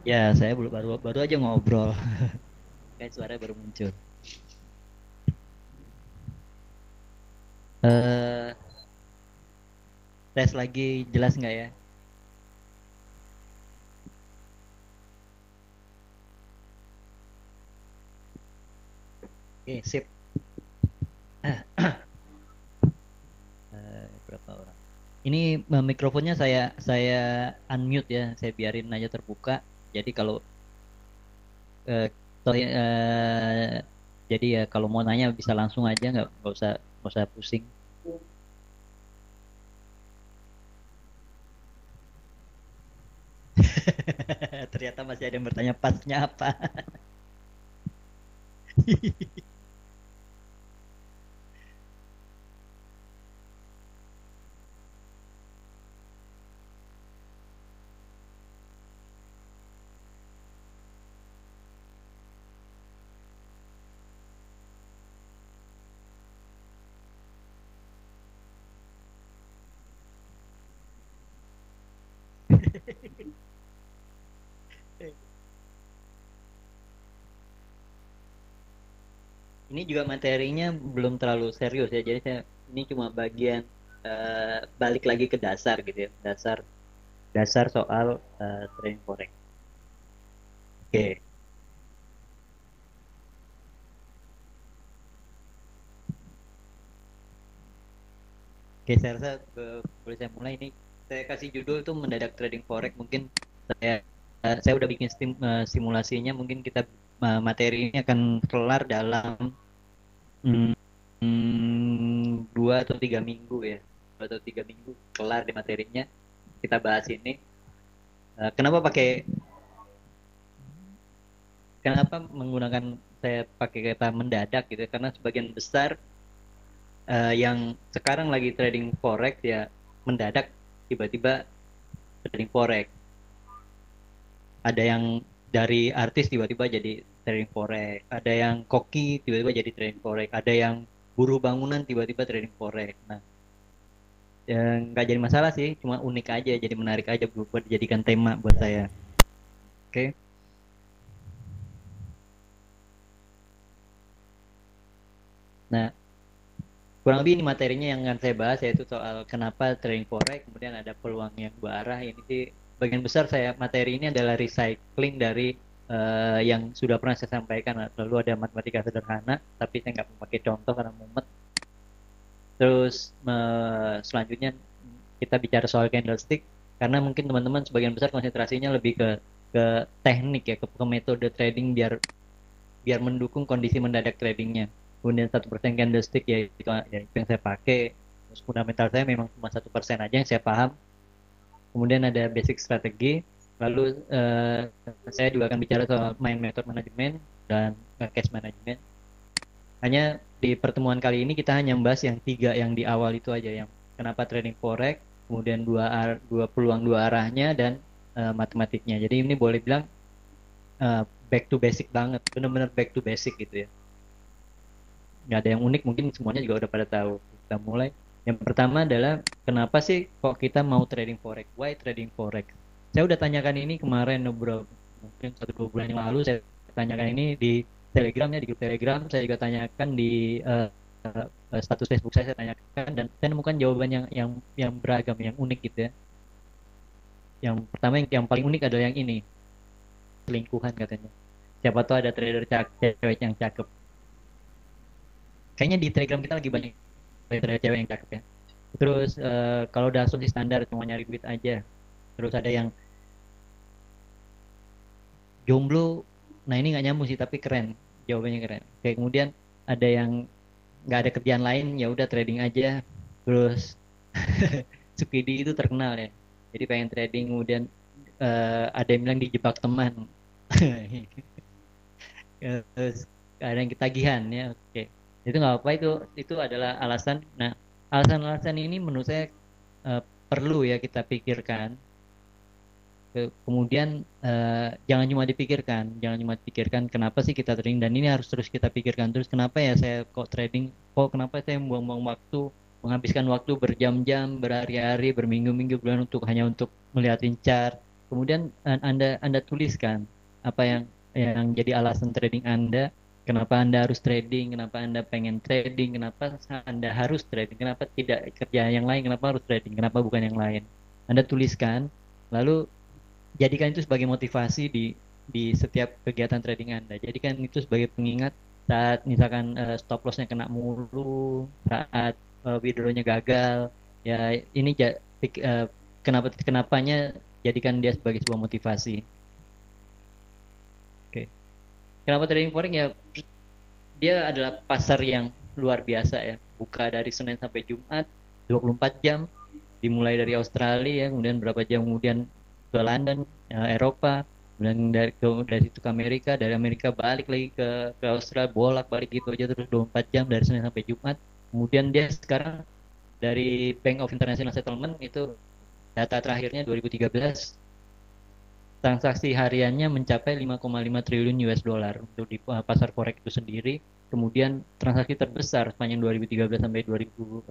Ya, saya baru baru aja ngobrol. Kayak suara baru muncul. Eh, tes lagi jelas nggak ya? Oke, sip. Berapa orang? Ini mikrofonnya saya unmute ya. Saya biarin aja terbuka. Jadi kalau eh, jadi ya kalau mau nanya bisa langsung aja, nggak usah pusing. Ternyata masih ada yang bertanya pasnya apa. Ini juga materinya belum terlalu serius ya. Jadi ini cuma bagian balik lagi ke dasar gitu ya. Dasar dasar soal trading forex. Oke. Oke, saya rasa boleh saya mulai ini. Saya kasih judul itu mendadak trading forex. Mungkin saya saya udah bikin simulasinya. Mungkin kita materi ini akan kelar dalam mm, 2 atau 3 minggu ya. 2 atau 3 minggu kelar di materinya. Kita bahas ini. Kenapa kenapa menggunakan saya pakai kata mendadak gitu ya? Karena sebagian besar yang sekarang lagi trading forex ya mendadak tiba-tiba trading forex. Ada yang dari artis tiba-tiba jadi trading forex, ada yang koki tiba-tiba jadi trading forex, ada yang buruh bangunan tiba-tiba trading forex. Nah, yang nggak jadi masalah sih, cuma unik aja, jadi menarik aja buat dijadikan tema buat saya. Oke. Nah, kurang lebih ini materinya yang akan saya bahas yaitu soal kenapa trading forex, kemudian ada peluang yang dua arah. Ini sih bagian besar saya materi ini adalah recycling dari yang sudah pernah saya sampaikan. Lalu ada matematika sederhana, tapi saya nggak memakai contoh karena mumet. Terus selanjutnya kita bicara soal candlestick karena mungkin teman-teman sebagian besar konsentrasinya lebih ke teknik ya, ke metode trading biar biar mendukung kondisi mendadak tradingnya. Kemudian 1% candlestick ya itu yang saya pakai. Terus fundamental saya memang cuma 1% aja yang saya paham. Kemudian ada basic strategi. Lalu saya juga akan bicara soal main method management dan cash management. Hanya di pertemuan kali ini kita hanya membahas yang tiga yang di awal itu aja, yang kenapa trading forex, kemudian dua peluang dua arahnya dan matematiknya. Jadi ini boleh bilang back to basic banget, benar-benar back to basic gitu ya. Nggak ada yang unik, mungkin semuanya juga udah pada tahu. Kita mulai. Yang pertama adalah kenapa sih kok kita mau trading forex? Why trading forex? Saya udah tanyakan ini kemarin beberapa mungkin 1-2 bulan yang lalu saya tanyakan ini di Telegramnya, di grup Telegram. Saya juga tanyakan di status Facebook saya tanyakan dan saya nemukan jawaban yang beragam, yang unik gitu ya. Yang pertama yang paling unik adalah yang ini, selingkuhan katanya. Siapa tahu ada trader cewek yang cakep. Kayaknya di Telegram kita lagi banyak trader cewek yang cakep ya. Terus kalau udah asumsi standar cuma nyari duit aja. Terus ada yang jomblo. Nah ini nggak nyambung sih tapi keren. Jawabannya keren. Kayak kemudian ada yang nggak ada kerjaan lain ya udah trading aja. Terus Sukidi itu terkenal ya. Jadi pengen trading kemudian ada yang bilang dijebak teman. Terus ada yang ketagihan ya. Oke. Itu nggak apa itu adalah alasan. Nah alasan-alasan ini menurut saya eh, perlu ya kita pikirkan. Kemudian jangan cuma dipikirkan kenapa sih kita trading dan ini harus terus kita pikirkan terus kenapa ya saya kok trading, kok kenapa saya membuang-buang waktu, menghabiskan waktu berjam-jam, berhari-hari, berminggu-minggu, bulan untuk hanya untuk melihat chart, Kemudian Anda tuliskan apa yang jadi alasan trading Anda, kenapa Anda harus trading, kenapa Anda pengen trading, kenapa Anda harus trading, kenapa tidak kerja yang lain, kenapa harus trading, kenapa bukan yang lain. Anda tuliskan, lalu jadikan itu sebagai motivasi di setiap kegiatan trading Anda. Jadikan itu sebagai pengingat saat misalkan stop lossnya kena mulu, saat withdrawnya gagal. Ya ini kenapanya jadikan dia sebagai sebuah motivasi. Oke. Kenapa trading forex ya? Dia adalah pasar yang luar biasa ya. Buka dari Senin sampai Jumat, 24 jam, dimulai dari Australia, kemudian berapa jam kemudian ke London, Eropa, kemudian dari situ ke Amerika, dari Amerika balik lagi ke Australia, bolak-balik gitu aja terus 24 jam dari Senin sampai Jumat. Kemudian dia sekarang dari Bank of International Settlement itu data terakhirnya 2013 transaksi hariannya mencapai 5,5 triliun US dollar untuk di pasar forex itu sendiri. Kemudian transaksi terbesar sepanjang 2013 sampai 2000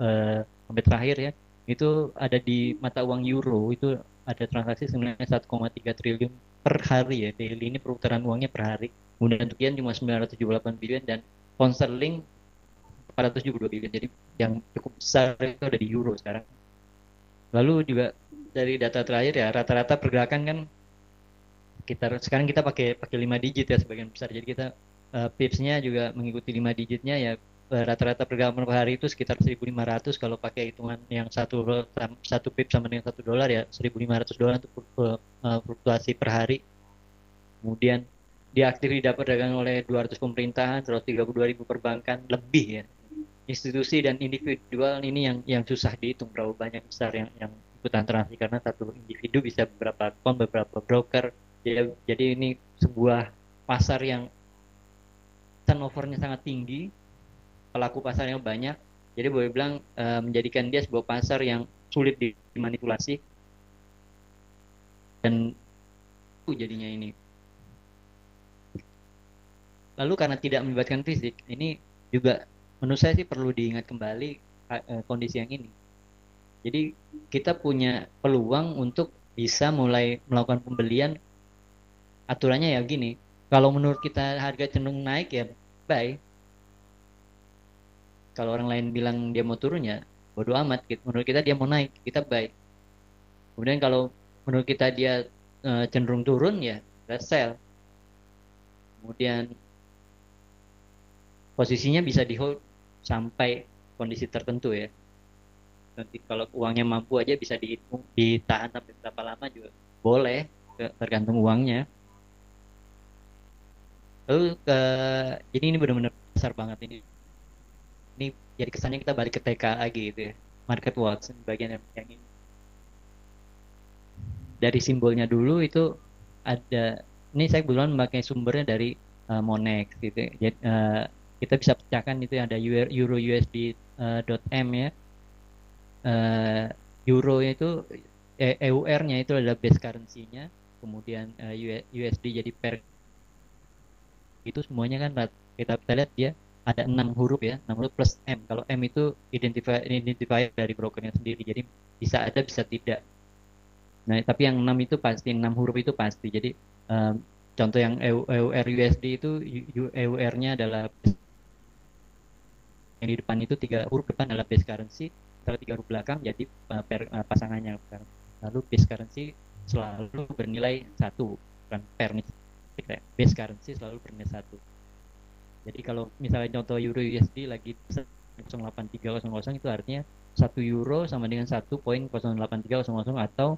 sampai terakhir ya, itu ada di mata uang euro, itu ada transaksi sebenarnya 1,3 triliun per hari ya. Daily ini perputaran uangnya per hari. Kemudian untuk yen cuma 978 billion dan pound sterling 472 billion. Jadi yang cukup besar itu ada di euro sekarang. Lalu juga dari data terakhir ya, rata-rata pergerakan kan sekarang kita pakai pakai 5 digit ya sebagian besar. Jadi kita pipsnya juga mengikuti 5 digitnya ya, rata-rata pergerakan per hari itu sekitar 1.500 kalau pakai hitungan yang satu pip sama dengan $1 ya, $1.500 untuk fluktuasi per hari. Kemudian diakhiri dapat perdagangan oleh 200 pemerintahan, 132.000 perbankan lebih ya. Institusi dan individual ini yang susah dihitung berapa banyak besar yang ikutan transaksi, karena satu individu bisa beberapa akun, beberapa broker. Jadi ini sebuah pasar yang turnovernya sangat tinggi, pelaku pasarnya banyak. Jadi boleh bilang menjadikan dia sebuah pasar yang sulit dimanipulasi, dan itu jadinya ini. Lalu karena tidak melibatkan fisik, ini juga menurut saya sih perlu diingat kembali kondisi yang ini. Jadi kita punya peluang untuk bisa mulai melakukan pembelian. Aturannya ya gini, kalau menurut kita harga cenderung naik ya buy. Kalau orang lain bilang dia mau turun ya bodo amat gitu. Menurut kita dia mau naik, kita buy. Kemudian kalau menurut kita dia cenderung turun ya kita sell. Kemudian posisinya bisa di hold sampai kondisi tertentu ya. Nanti kalau uangnya mampu aja bisa ditahan sampai berapa lama juga boleh, tergantung uangnya. Lalu jadi ini benar-benar besar banget ini. Ini jadi kesannya kita balik ke TK lagi gitu ya. Market watch bagian yang ini. Dari simbolnya dulu itu ada, ini saya kebetulan memakai sumbernya dari Monex gitu ya. Jadi, kita bisa pecahkan itu ada Euro USD .m ya. Euro itu EUR-nya itu adalah base currency-nya, kemudian USD jadi per, itu semuanya kan kita lihat dia ada 6 huruf ya, 6 huruf plus M. Kalau M itu identifier dari brokernya sendiri, jadi bisa ada bisa tidak. Nah tapi yang 6 itu pasti, 6 huruf itu pasti. Jadi contoh yang EUR USD itu EUR-nya adalah, yang di depan itu 3 huruf depan adalah base currency, setelah 3 huruf belakang jadi pasangannya. Lalu base currency selalu bernilai 1, bukan per nih. Base currency selalu bernilai 1. Jadi kalau misalnya contoh euro USD lagi 0,8300, itu artinya 1 euro sama dengan 1,08300, atau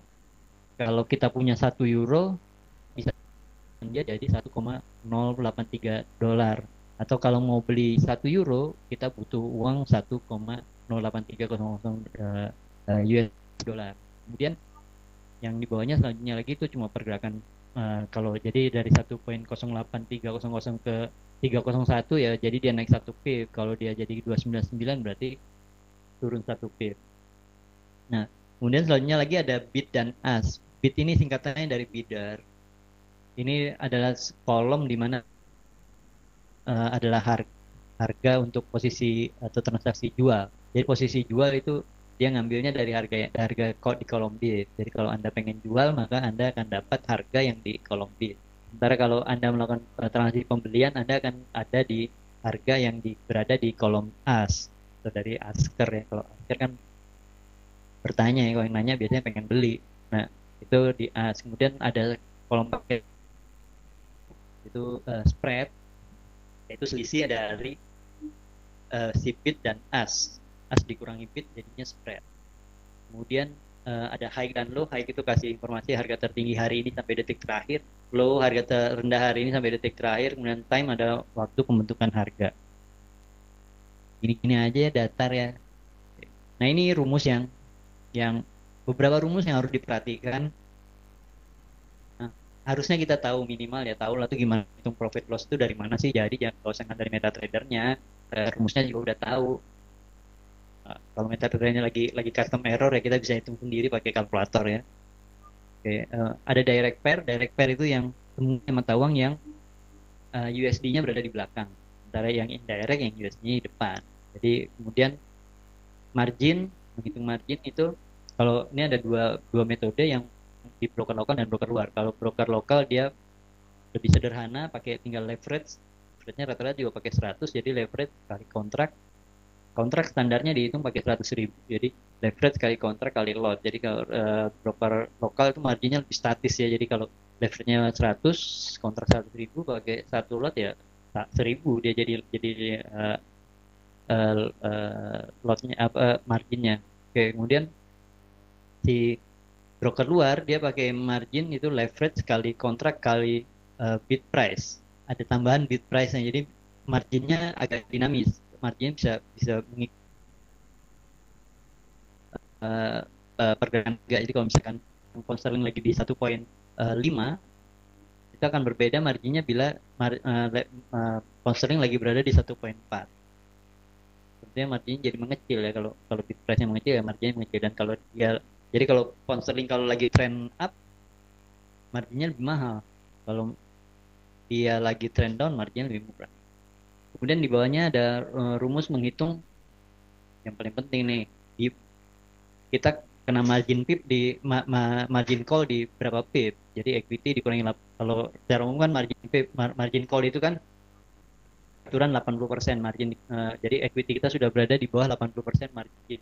kalau kita punya 1 euro bisa dia jadi 1,083 dolar. Atau kalau mau beli 1 euro kita butuh uang 1,08300 US dollar. Kemudian yang di bawahnya selanjutnya lagi itu cuma pergerakan, kalau jadi dari 1,08300 ke 301 ya, jadi dia naik 1 pip. Kalau dia jadi 299 berarti turun 1 pip. Nah, kemudian selanjutnya lagi ada bid dan ask. Bid ini singkatannya dari bidder. Ini adalah kolom di mana adalah harga untuk posisi atau transaksi jual. Jadi posisi jual itu dia ngambilnya dari harga di kolom bid. Jadi kalau Anda pengen jual, maka Anda akan dapat harga yang di kolom bid. Sementara kalau Anda melakukan transaksi pembelian, Anda akan ada di harga yang berada di kolom ask, atau dari asker ya. Kalau asker kan bertanya ya, kalau yang nanya biasanya pengen beli. Nah, itu di ask. Kemudian ada kolom paket, itu spread, yaitu selisih dari si bid dan ask. Ask dikurangi bid jadinya spread. Kemudian ada high dan low. High itu kasih informasi harga tertinggi hari ini sampai detik terakhir. Low harga terendah hari ini sampai detik terakhir. Kemudian time ada waktu pembentukan harga. Gini-gini aja ya datar ya. Nah ini rumus yang beberapa rumus yang harus diperhatikan. Nah, harusnya kita tahu minimal ya, tahu lah tuh gimana hitung profit loss itu dari mana sih. Jadi jangan kalau usah dari MetaTrader-nya, rumusnya juga udah tahu. Kalau MetaTrader-nya lagi custom error ya kita bisa hitung sendiri pakai kalkulator ya. Oke, ada direct pair itu yang mata uang yang USD-nya berada di belakang, sementara yang indirect yang USD-nya di depan. Jadi kemudian menghitung margin itu kalau ini ada dua metode yang di broker lokal dan broker luar. Kalau broker lokal dia lebih sederhana, pakai tinggal leverage, leverage-nya rata-rata juga pakai 100, jadi leverage kali kontrak standarnya dihitung pakai 100.000, jadi leverage kali kontrak kali lot. Jadi kalau broker lokal itu marginnya lebih statis ya, jadi kalau leverage-nya 100, kontrak 100.000 pakai satu lot ya 1.000 dia jadi lotnya apa marginnya. Oke, kemudian si broker luar dia pakai margin itu leverage kali kontrak kali bid price. Ada tambahan bid price-nya, jadi marginnya agak dinamis. Margin bisa bisa pergerakan harga. Jadi kalau misalkan pound sterling lagi di 1,5, itu akan berbeda marginnya bila pound sterling lagi berada di 1,4. Tentunya marginnya jadi mengecil ya, kalau kalau bid price-nya mengecil ya marginnya mengecil. Dan kalau dia jadi kalau pound sterling kalau lagi trend up marginnya lebih mahal. Kalau dia lagi trend down marginnya lebih murah. Kemudian di bawahnya ada rumus menghitung yang paling penting nih. Kita kena margin pip margin call di berapa pip. Jadi equity dikurangi, kalau secara umum kan margin call itu kan aturan 80% margin. Jadi equity kita sudah berada di bawah 80% margin.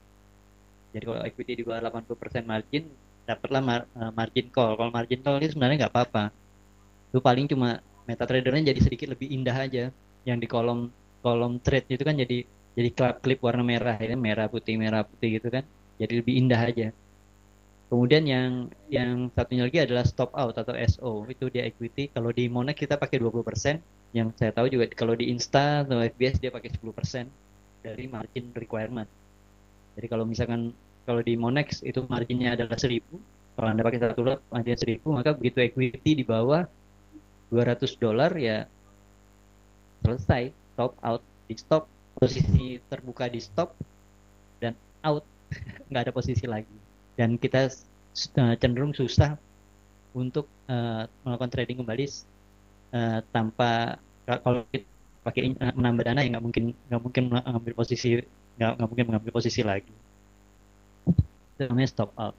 Jadi kalau equity di bawah 80% margin, dapatlah margin call. Kalau margin call itu sebenarnya nggak apa-apa. Itu paling cuma MetaTrader-nya jadi sedikit lebih indah aja. Yang di kolom kolom trade itu kan jadi klip warna merah ya, merah putih gitu kan. Jadi lebih indah aja. Kemudian yang satunya lagi adalah stop out atau SO. Itu dia equity. Kalau di Monex kita pakai 20%. Yang saya tahu juga kalau di Insta atau FBS dia pakai 10% dari margin requirement. Jadi kalau misalkan kalau di Monex itu marginnya adalah 1.000, kalau Anda pakai satu lot margin 1.000, maka begitu equity di bawah $200 ya selesai, stop out, di stop, posisi terbuka di stop dan out, nggak ada posisi lagi. Dan kita cenderung susah untuk melakukan trading kembali tanpa, kalau kita pakai menambah dana ya nggak mungkin mengambil posisi, nggak mungkin mengambil posisi lagi. Itu namanya stop out.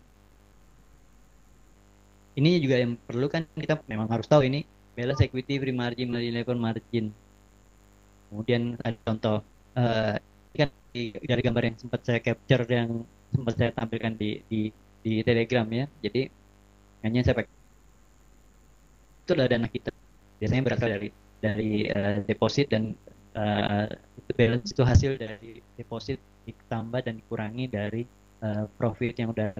Ini juga yang perlu kan, kita memang harus tahu ini balance equity, free margin, level margin. Kemudian ada contoh kan dari gambar yang sempat saya capture, yang sempat saya tampilkan di Telegram ya. Jadi hanya saya pakai itu adalah dana kita, biasanya berasal dari deposit, dan itu balance itu hasil dari deposit ditambah dan dikurangi dari profit yang udah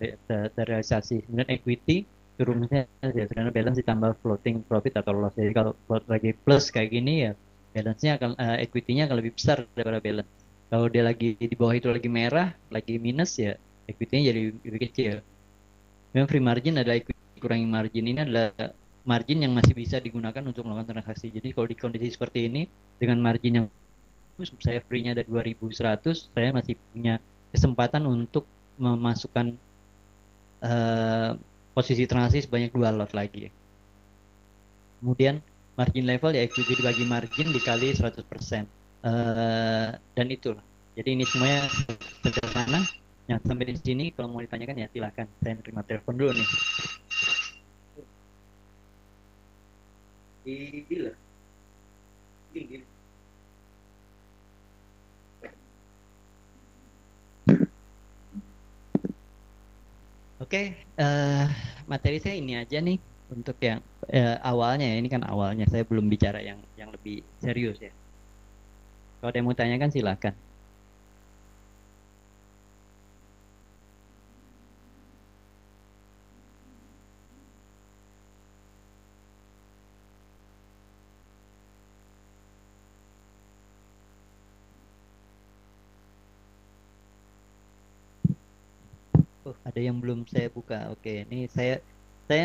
terrealisasi. Kemudian equity itu rumusnya sebenarnya balance ditambah floating profit atau loss. Jadi kalau float lagi plus kayak gini ya balance-nya akan equity-nya akan lebih besar daripada balance. Kalau dia lagi di bawah itu lagi merah, lagi minus ya equity-nya jadi lebih kecil. Memang free margin adalah equity kurangi margin, ini adalah margin yang masih bisa digunakan untuk melakukan transaksi. Jadi kalau di kondisi seperti ini dengan margin yang saya free-nya ada 2.100, saya masih punya kesempatan untuk memasukkan posisi transaksi sebanyak 2 lot lagi. Kemudian margin level ya equity dibagi margin dikali 100%. Dan itulah. Jadi ini semuanya sederhana. Nah, sampai di sini kalau mau ditanyakan ya silahkan. Saya terima telepon dulu nih. Di dealer. Gini. Oke, materi saya ini aja nih untuk yang awalnya ya. Ini kan awalnya, saya belum bicara yang lebih serius ya. Kalau ada yang mau tanyakan silahkan. Oh, ada yang belum saya buka. Oke, ini saya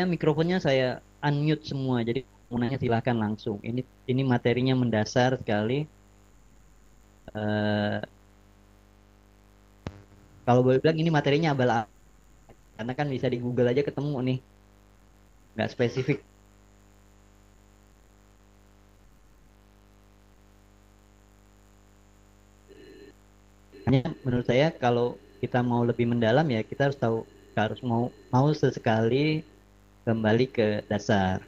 mikrofonnya saya unmute semua. Jadi mau nanya silahkan langsung. Ini materinya mendasar sekali. Eh, kalau boleh bilang ini materinya abal-abal karena kan bisa di Google aja ketemu nih, nggak spesifik. Hanya menurut saya kalau kita mau lebih mendalam ya kita harus tahu, harus mau mau sesekali kembali ke dasar.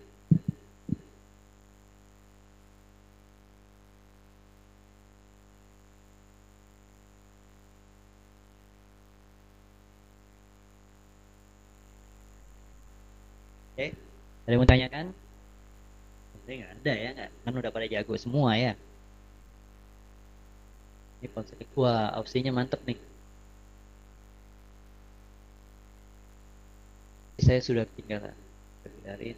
Oke, ada yang mau tanyakan? Saya nggak ada ya, nggak kan udah pada jago semua ya. Ini konsep, wah opsinya mantep nih. Saya sudah tinggal dari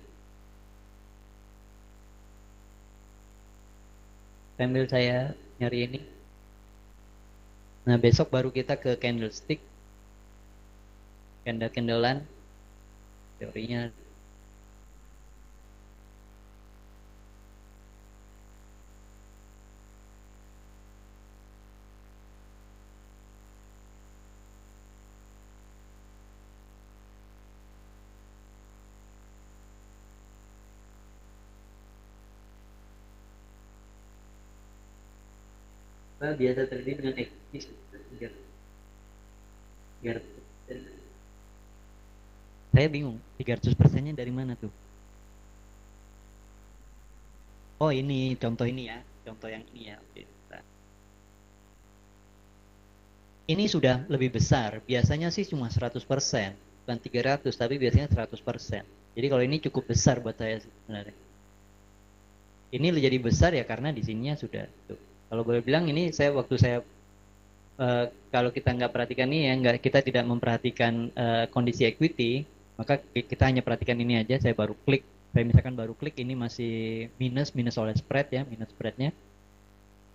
sambil saya nyari ini. Nah besok baru kita ke candlestick, candle-candlean teorinya. Biasa terjadi dengan equity biar, biar saya bingung 300%-nya dari mana tuh? Oh ini contoh ini ya, contoh yang ini ya. Oke. Nah, ini sudah lebih besar. Biasanya sih cuma 100%, bukan 300, tapi biasanya 100%. Jadi kalau ini cukup besar buat saya sebenarnya. Ini jadi besar ya karena di sininya sudah tuh. Kalau boleh bilang ini saya waktu saya kalau kita nggak perhatikan ini ya, nggak kita tidak memperhatikan kondisi equity, maka kita hanya perhatikan ini aja. Saya baru klik, saya misalkan baru klik ini masih minus minus oleh spread ya, minus spreadnya.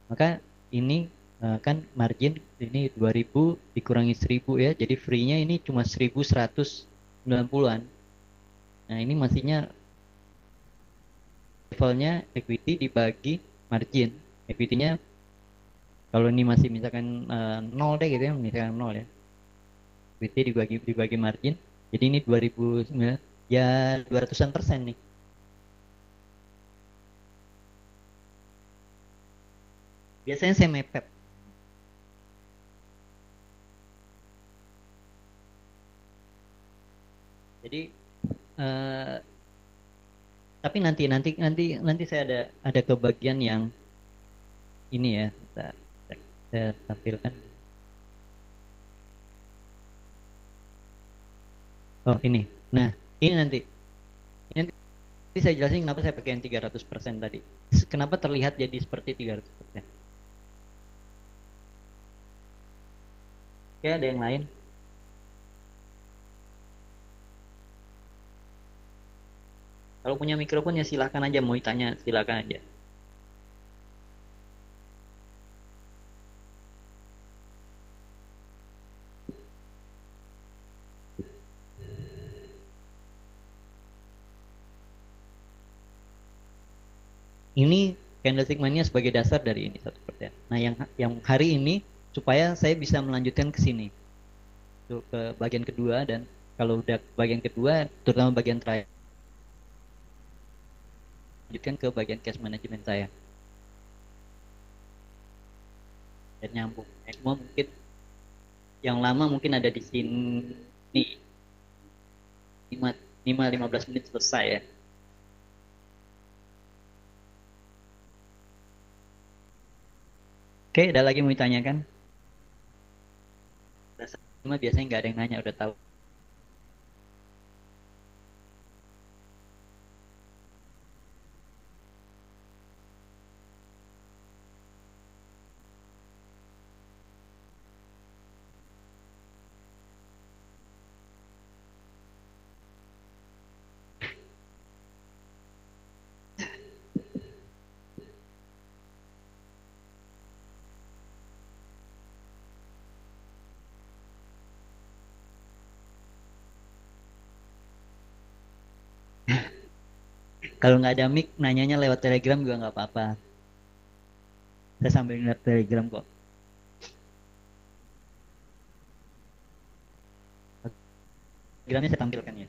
Maka ini kan margin ini 2000 dikurangi 1000 ya, jadi free-nya ini cuma 1190-an. Nah ini masihnya levelnya equity dibagi margin. Equity-nya kalau ini masih misalkan 0 deh gitu ya, misalkan 0 ya. Equity dibagi margin. Jadi ini 2009 ya 200-an persen nih. Biasanya saya mepet. Jadi eh, tapi nanti saya ada kebagian yang ini ya. Saya tampilkan. Oh ini. Nah ini nanti. Ini nanti saya jelasin kenapa saya pakai yang 300% tadi. Kenapa terlihat jadi seperti 300%. Oke, ada yang lain? Kalau punya mikrofon ya silahkan aja, mau ditanya silahkan aja. Ini candlestick mania sebagai dasar dari ini 1%. Nah yang hari ini supaya saya bisa melanjutkan ke sini, tuh, ke bagian kedua, dan kalau udah bagian kedua, terutama bagian terakhir, lanjutkan ke bagian cash management saya dan nyambung. Semua mungkin Yang lama mungkin ada di sini. 15 menit selesai ya. Oke, ada lagi mau ditanyakan? Biasanya nggak ada yang nanya, udah tahu. Kalau nggak ada mic, nanyanya lewat Telegram juga nggak apa-apa. Saya sambil ngeliat Telegram kok. Telegramnya saya tampilkan ya.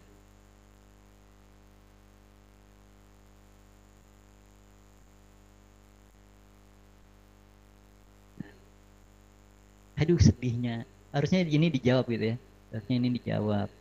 Aduh, sedihnya. Harusnya ini dijawab gitu ya. Harusnya ini dijawab.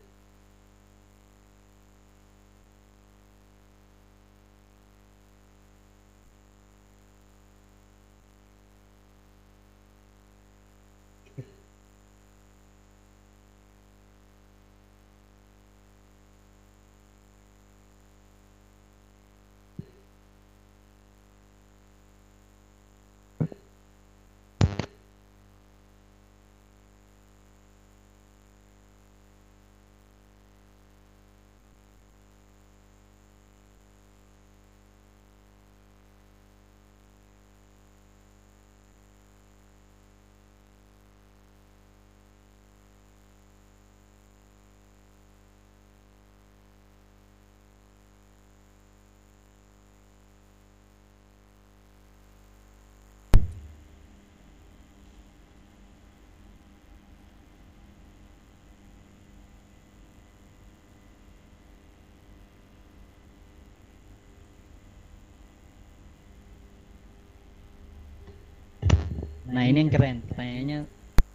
Nah, ini yang keren. Pertanyaannya,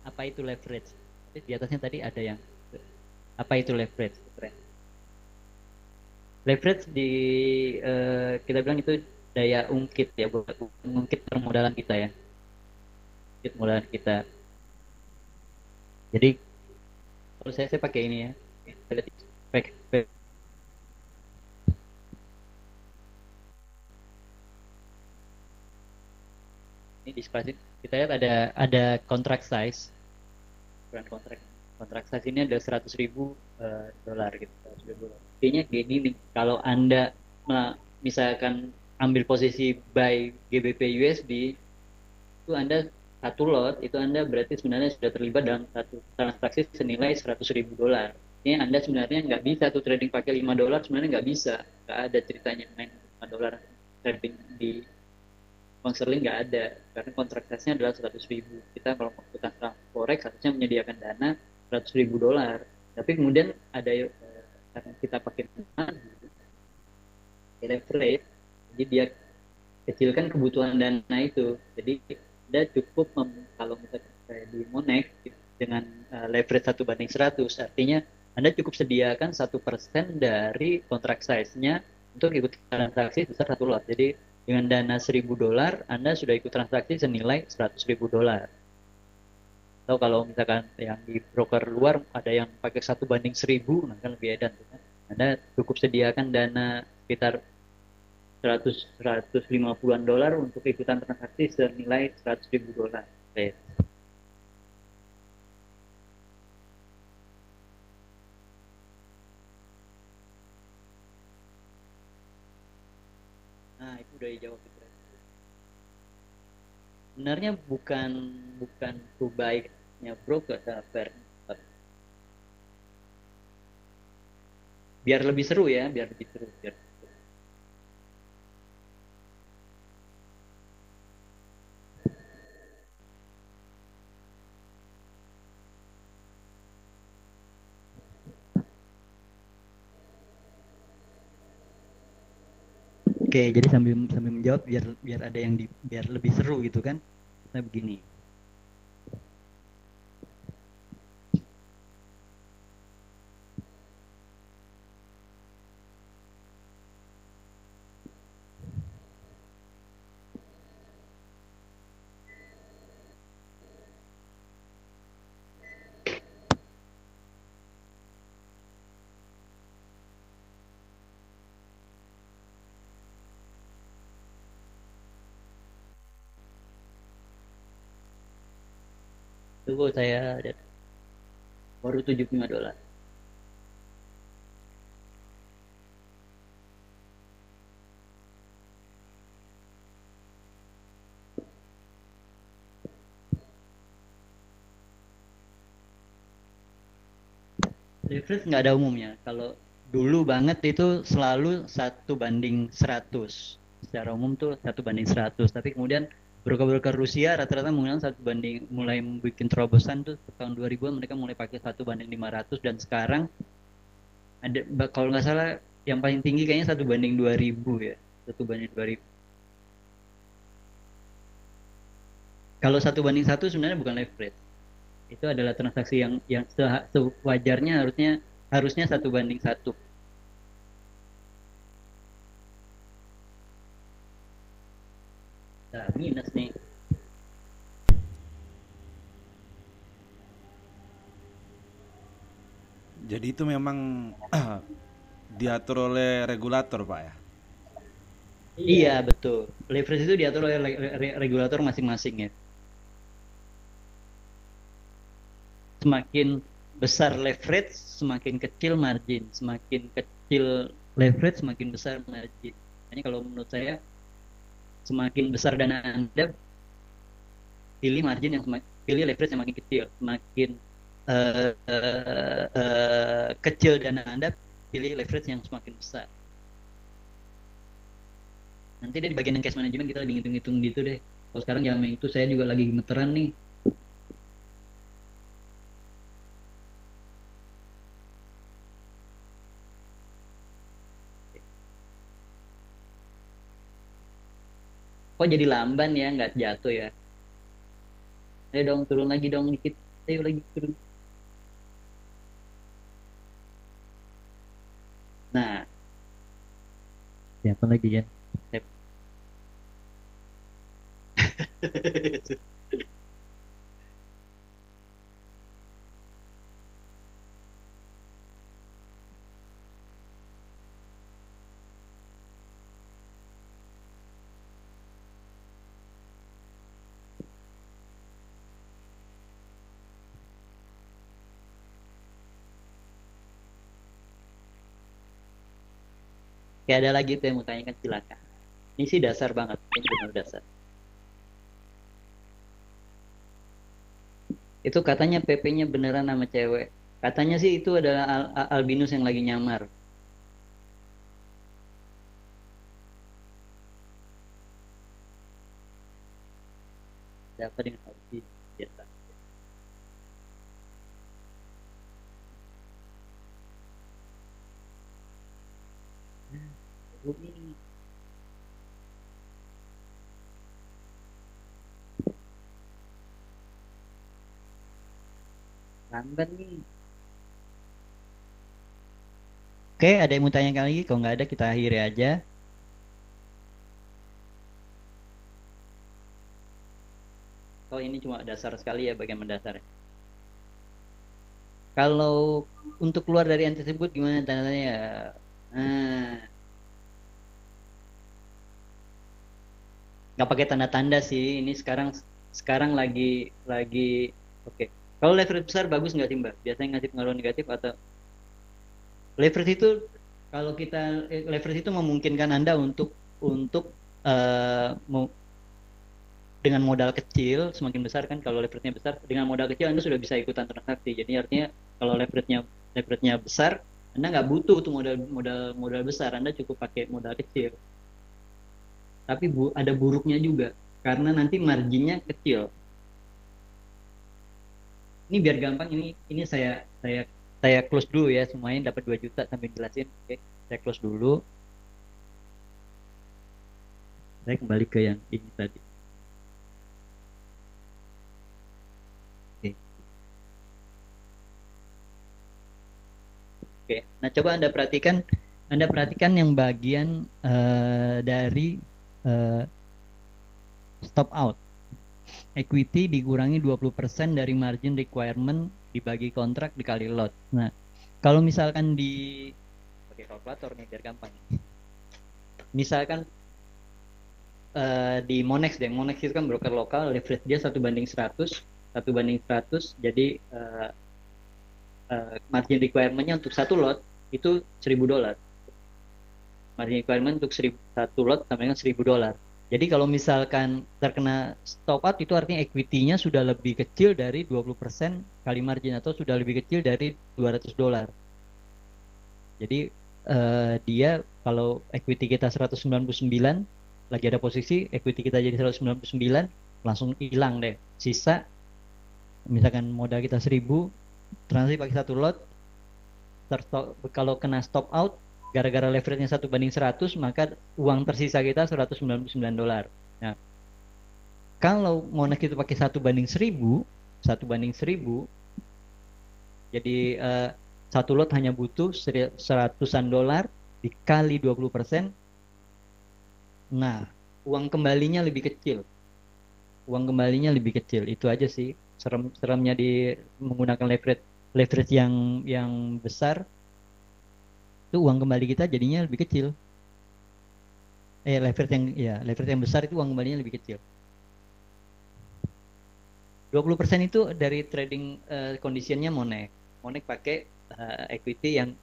apa itu leverage? Di atasnya tadi ada yang apa itu leverage? Keren. Leverage kita bilang itu daya ungkit ya, buat ungkit permodalan kita ya. Ungkit permodalan kita. Jadi kalau saya pakai ini ya. Ini di kita lihat ada contract size. Ukuran kontrak size ini ada 100.000 dolar gitu. Artinya gini nih, kalau Anda misalkan ambil posisi buy GBP USD, itu Anda satu lot, itu Anda berarti sebenarnya sudah terlibat dalam satu transaksi senilai 100.000 dolar. Ini Anda sebenarnya nggak bisa tuh trading pakai 5 dolar, sebenarnya nggak bisa. Nggak ada ceritanya main 5 dolar trading di uang sterling, nggak ada, karena kontrak adalah 100.000. Kita kalau melakukan forex harusnya menyediakan dana 100.000 dolar, tapi kemudian ada karena kita pakai leverage, jadi dia kecilkan kebutuhan dana itu. Jadi dia cukup kalau misalnya di Monex dengan leverage 1:100, artinya Anda cukup sediakan 1% dari kontrak size-nya untuk ikut transaksi besar satu lot. Jadi dengan dana 1.000 dolar, Anda sudah ikut transaksi senilai 100.000 dolar. Atau kalau misalkan yang di broker luar ada yang pakai 1:1.000, nah kan lebih edan. Anda cukup sediakan dana sekitar 150-an dolar untuk ikutan transaksi senilai 100.000 dolar. Oke. Nah, itu udah dijawab. Sebenarnya bukan baiknya broker fair, biar lebih seru ya, biar lebih seru. Oke, jadi sambil menjawab biar ada yang biar lebih seru gitu kan. Nah begini. Tunggu saya baru $75. Leverage nggak ada umumnya. Kalau dulu banget itu selalu 1:100. Secara umum tuh 1:100. Tapi kemudian broker-broker Rusia rata-rata menggunakan 1 banding, mulai bikin terobosan tuh tahun 2000-an mereka mulai pakai 1:500, dan sekarang ada, kalau nggak salah yang paling tinggi kayaknya 1:2000 ya. 1:2000. Kalau 1:1 sebenarnya bukan leverage. Itu adalah transaksi yang sewajarnya, harusnya harusnya 1:1. Nah, minus nih. Jadi itu memang diatur oleh regulator, Pak ya. Iya, betul. Leverage itu diatur oleh regulator masing-masing ya. Semakin besar leverage, semakin kecil margin. Semakin kecil leverage, semakin besar margin. Makanya kalau menurut saya, semakin besar dana Anda, pilih margin yang pilih leverage yang makin kecil. Semakin kecil dana Anda, pilih leverage yang semakin besar. Nanti deh di bagian yang cash management kita lagi ngitung-ngitung gitu deh. Kalau sekarang yang itu saya juga lagi gemeteran nih. Kok jadi lamban ya, nggak jatuh ya? Ayo dong, turun lagi dong dikit. Ayo lagi turun. Nah, siapa lagi ya? Kayak ada lagi tuh yang mau tanyakan, silakan. Ini sih dasar banget, ini benar dasar. Itu katanya PP-nya beneran nama cewek. Katanya sih itu adalah albinus yang lagi nyamar. Siapa dengan albinus? Biasa. Ini lamban nih. Oke, ada yang mau tanya lagi? Kalau nggak ada, kita akhiri aja. Kalau ini cuma dasar sekali ya, bagian mendasar. Kalau untuk keluar dari ente tersebut gimana tanda-tandanya? Nah, nggak pakai tanda-tanda sih. Ini sekarang sekarang lagi oke. Kalau leverage besar bagus nggak sih Mbak? Biasanya ngasih pengaruh negatif atau leverage itu, kalau kita leverage itu memungkinkan Anda untuk dengan modal kecil, semakin besar kan, kalau leverage-nya besar, dengan modal kecil Anda sudah bisa ikutan transaksi. Jadi artinya kalau leverage-nya besar, Anda nggak butuh tuh modal modal modal besar, Anda cukup pakai modal kecil. Tapi ada buruknya juga, karena nanti marginnya kecil. Ini biar gampang, ini saya close dulu ya, semuanya dapat 2 juta sambil jelasin. Oke, saya close dulu. Saya kembali ke yang ini tadi. Oke. Oke. Nah, coba Anda perhatikan yang bagian dari stop out. Equity dikurangi 20% dari margin requirement dibagi kontrak dikali lot. Nah, kalau misalkan pakai kalkulator nih biar gampang. Misalkan di Monex deh. Monex itu kan broker lokal, leverage dia 1:100, 1:100, jadi margin requirement-nya untuk satu lot itu $1.000. Margin requirement untuk satu lot sama dengan $1.000. Jadi kalau misalkan terkena stop out, itu artinya equity-nya sudah lebih kecil dari 20% kali margin, atau sudah lebih kecil dari $200. Jadi dia kalau equity kita 199, lagi ada posisi equity kita jadi 199, langsung hilang deh. Sisa misalkan modal kita 1.000, transaksi pakai satu lot, kalau kena stop out gara-gara leverage-nya 1:100, maka uang tersisa kita $199. Nah, kalau Monex itu pakai 1:1000, jadi satu lot hanya butuh $100 dikali 20%. Nah, uang kembalinya lebih kecil. Itu aja sih seremnya di menggunakan leverage yang besar. Itu uang kembali kita jadinya lebih kecil. Leverage yang besar itu uang kembalinya lebih kecil. 20% itu dari trading conditionnya Monex. Monex pakai equity yang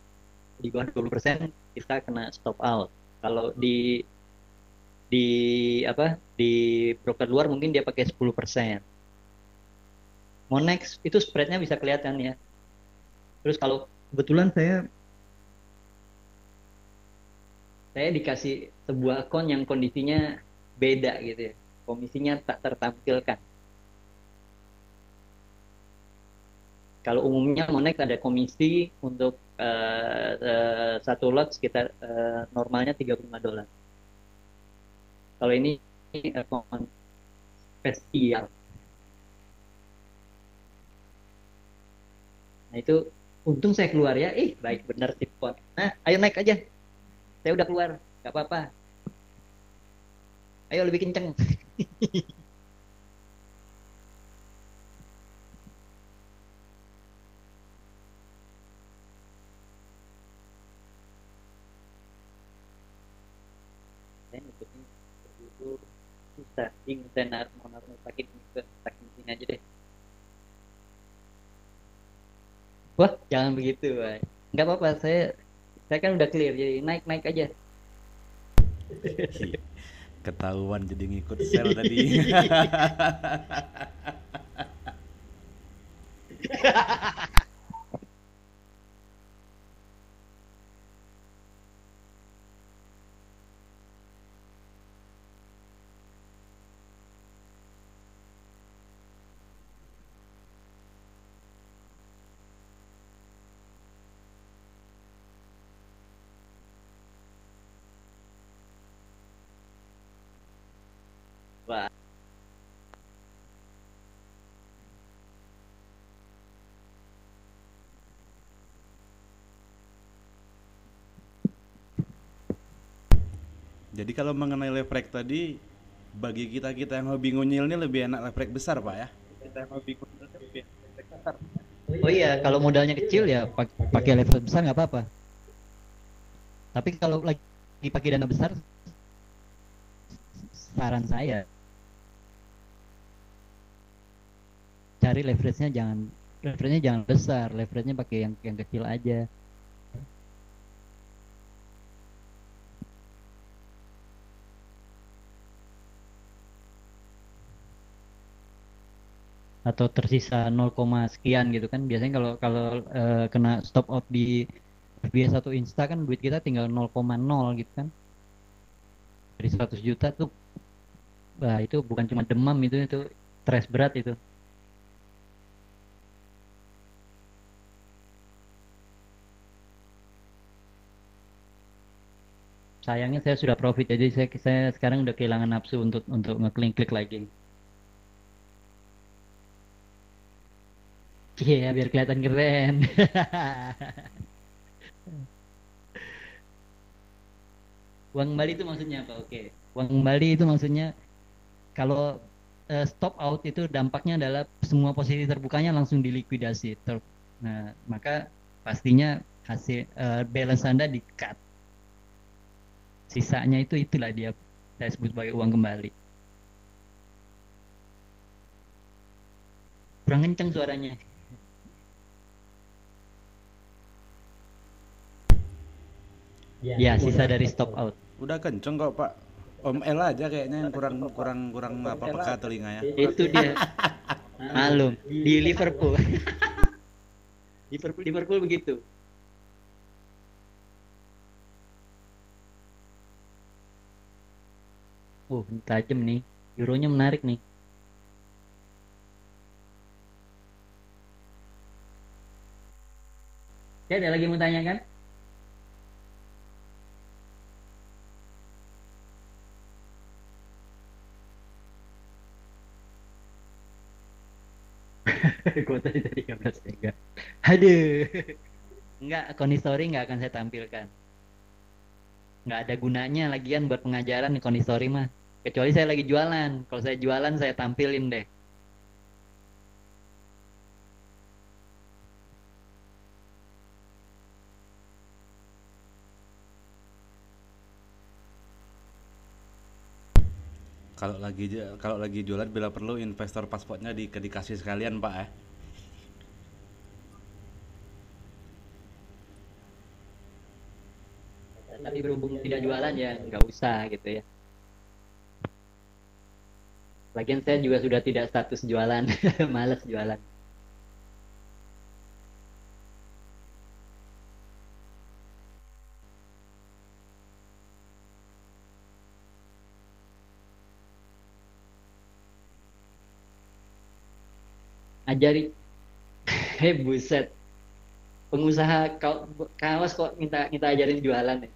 di bawah 20%, kita kena stop out. Kalau di broker luar mungkin dia pakai 10%. Monex itu spreadnya bisa kelihatan ya. Terus kalau kebetulan saya dikasih sebuah akun yang kondisinya beda gitu ya, komisinya tak tertampilkan. Kalau umumnya Monex ada komisi untuk satu lot sekitar normalnya $35. Kalau ini akun spesial. Nah itu untung saya keluar ya, baik benar tipon. Nah ayo naik aja, saya udah keluar, nggak apa-apa. Ayo lebih kenceng. Saya ngikutin itu susah. Bingung saya mau naruh sakit sini aja deh. Wah jangan begitu, Pak. Nggak apa-apa, saya kan udah clear, jadi naik aja. Ketahuan jadi ngikut sel tadi. Wah, Jadi kalau mengenai leverage tadi, bagi kita yang hobi ngunyil ini lebih enak leverage besar, Pak ya. oh iya, kalau modalnya kecil ya pakai level besar nggak apa-apa. Tapi kalau lagi pakai dana besar, saran saya cari leverage-nya jangan besar, leverage-nya pakai yang kecil aja. Atau tersisa 0, sekian gitu kan. Biasanya kalau kalau kena stop out di FBA 1 Insta kan duit kita tinggal 0,0 gitu kan. Dari 100 juta tuh, wah itu bukan cuma demam, itu stres berat itu. Sayangnya saya sudah profit, jadi saya sekarang udah kehilangan nafsu untuk ngeklik-klik lagi. Iya, biar kelihatan keren. Uang kembali itu maksudnya apa? Oke. Uang kembali itu maksudnya kalau stop out itu dampaknya adalah semua posisi terbukanya langsung dilikuidasi. Nah, maka pastinya hasil balance Anda di cut. Sisanya itulah dia saya sebut sebagai uang kembali. kurang kenceng suaranya. Ya, sisa dari stop out. Udah kenceng kok Pak. Om L aja kayaknya yang kurang kurang kurang apa peka telinganya. Itu dia, malum di Liverpool. Liverpool begitu. Tajam nih. Euronya menarik nih. Saya ada lagi mau tanya kan? Gue tadi 13 mega. Aduh. Enggak, kondisi nggak akan saya tampilkan. Nggak ada gunanya lagian buat pengajaran nih kondisi mah. Kecuali saya lagi jualan. Kalau saya jualan saya tampilin deh. Kalau lagi jualan bila perlu investor pasportnya dikasih sekalian Pak ya. Tapi berhubung tidak jualan ya nggak usah gitu ya. Lagian saya juga sudah tidak status jualan. Males jualan. Ajari. Buset. Pengusaha kaos kok minta minta ajarin jualan ya.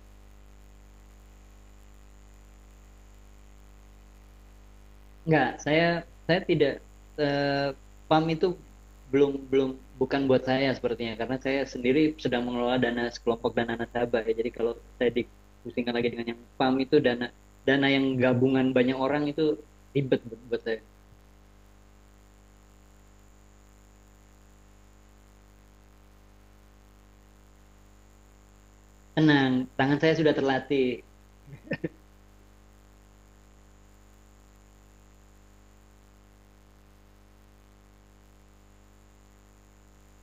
Enggak, saya tidak eh, PAM itu belum belum bukan buat saya sepertinya karena saya sendiri sedang mengelola dana sekelompok dana nasabah ya. Jadi kalau saya dipusingkan lagi dengan yang PAM itu dana dana yang gabungan banyak orang itu ribet buat saya. Tenang, tangan saya sudah terlatih.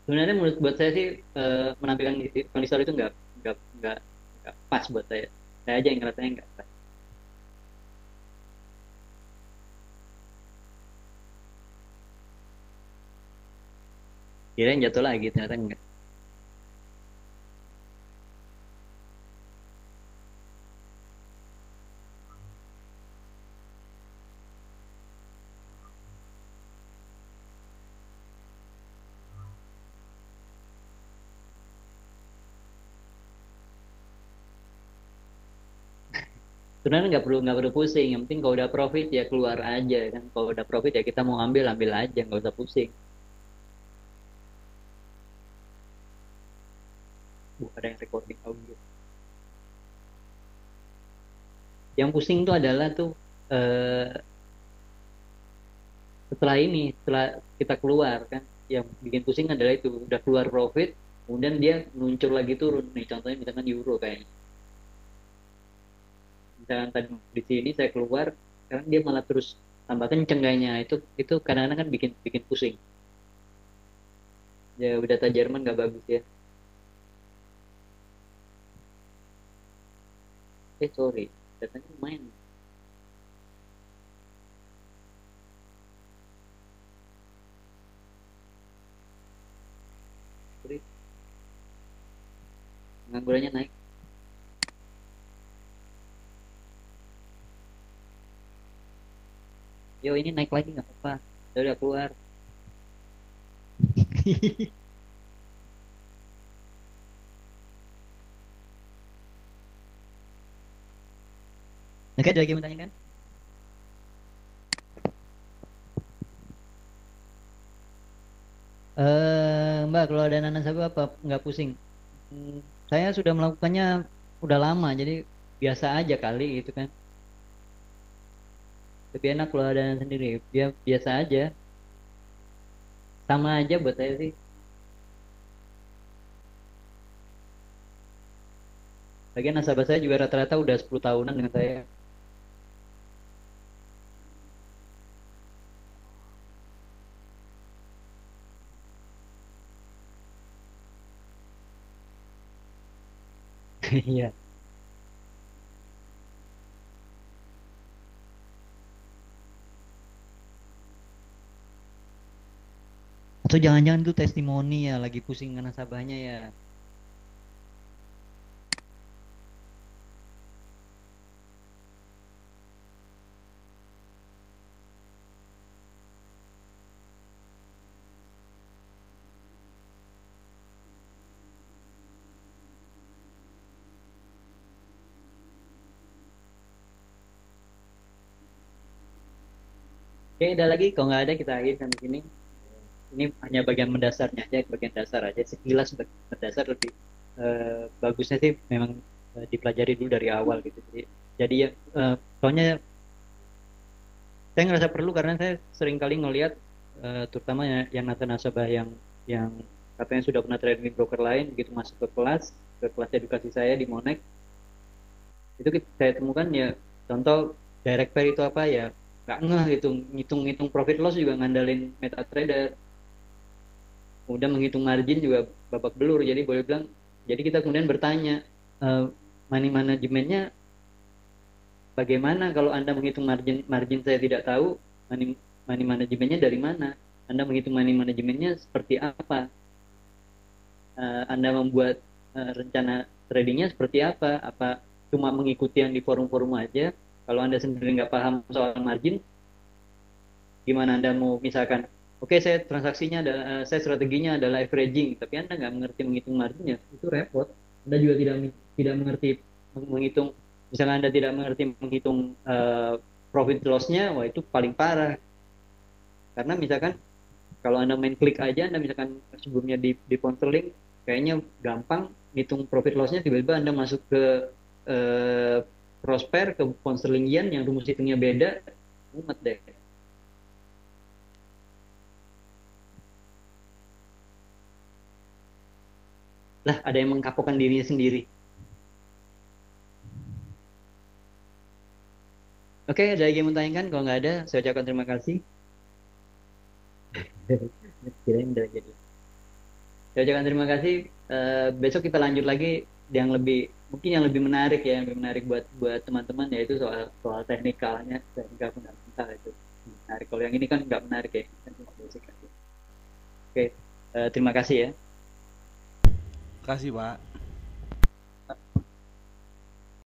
Sebenarnya menurut buat saya sih menampilkan kondisi itu nggak nggak pas buat saya. Saya aja yang ngerasanya nggak pas. Kirain jatuh lagi ternyata enggak. Sebenarnya nggak perlu pusing. Yang penting kalau udah profit ya keluar aja kan. Kalau udah profit ya kita mau ambil ambil aja, nggak usah pusing. Ada yang recording audio. Yang pusing tuh adalah tuh setelah kita keluar kan, yang bikin pusing adalah itu udah keluar profit, kemudian dia muncul lagi turun. Nih contohnya misalkan euro kayaknya. Misalkan tadi di sini saya keluar, sekarang dia malah terus tambah kenceng kayaknya. Itu kadang-kadang kan bikin bikin pusing. Ya udah data Jerman nggak bagus ya. Sorry, datanya lumayan. Sorry, penganggurannya naik. Yo ini naik lagi nggak apa-apa. Udah keluar. Oke, ada lagi yang mau tanya kan? Mbak, kalau ada nasabah apa nggak pusing? Saya sudah melakukannya udah lama, jadi biasa aja kali gitu kan. Lebih enak kalau ada sendiri, dia biasa aja, sama aja buat saya sih. Lagian nasabah saya juga rata-rata udah 10 tahunan dengan saya. Iya. Atau jangan-jangan itu testimoni ya, lagi pusing dengan nasabahnya ya. Oke, ada lagi? Kalau nggak ada kita akhiri sampai sini. Ini hanya bagian mendasarnya aja, bagian dasar aja. Sekilas mendasar lebih bagusnya sih memang dipelajari dulu dari awal gitu. Jadi ya, soalnya saya ngerasa perlu karena saya sering kali ngelihat terutama yang nasabah yang katanya sudah pernah trading di broker lain begitu masuk ke kelas edukasi saya di Monex itu saya temukan ya contoh direct pair itu apa ya nggak ngeh gitu ngitung profit loss juga ngandalin MetaTrader kemudian menghitung margin juga babak belur jadi boleh bilang jadi kita kemudian bertanya eh, money manajemennya bagaimana kalau Anda menghitung margin margin saya tidak tahu money, money manajemennya dari mana Anda menghitung money manajemennya seperti apa Anda membuat rencana tradingnya seperti apa apa cuma mengikuti yang di forum-forum aja kalau Anda sendiri nggak paham soal margin gimana Anda mau misalkan oke saya transaksinya adalah saya strateginya adalah averaging tapi Anda nggak mengerti menghitung marginnya itu repot Anda juga tidak mengerti menghitung misalnya Anda tidak mengerti menghitung profit loss-nya wah itu paling parah karena misalkan kalau Anda main klik aja Anda misalkan sebelumnya di pound sterling kayaknya gampang hitung profit loss-nya tiba-tiba Anda masuk ke eh, Prosper ke pound sterling yen yang rumus hitungnya beda mumet deh lah ada yang mengkapokkan dirinya sendiri. Oke, ada lagi yang mau tanyakan? Kalau nggak ada, saya ucapkan terima kasih. Kirain udah jadi. Saya ucapkan terima kasih. Besok kita lanjut lagi yang lebih mungkin yang lebih menarik ya, yang lebih menarik buat buat teman-teman yaitu soal soal teknikalnya, teknikal fundamental itu menarik. Kalau yang ini kan nggak menarik ya, kan cuma basic aja. Oke, terima kasih ya. Kasih Pak.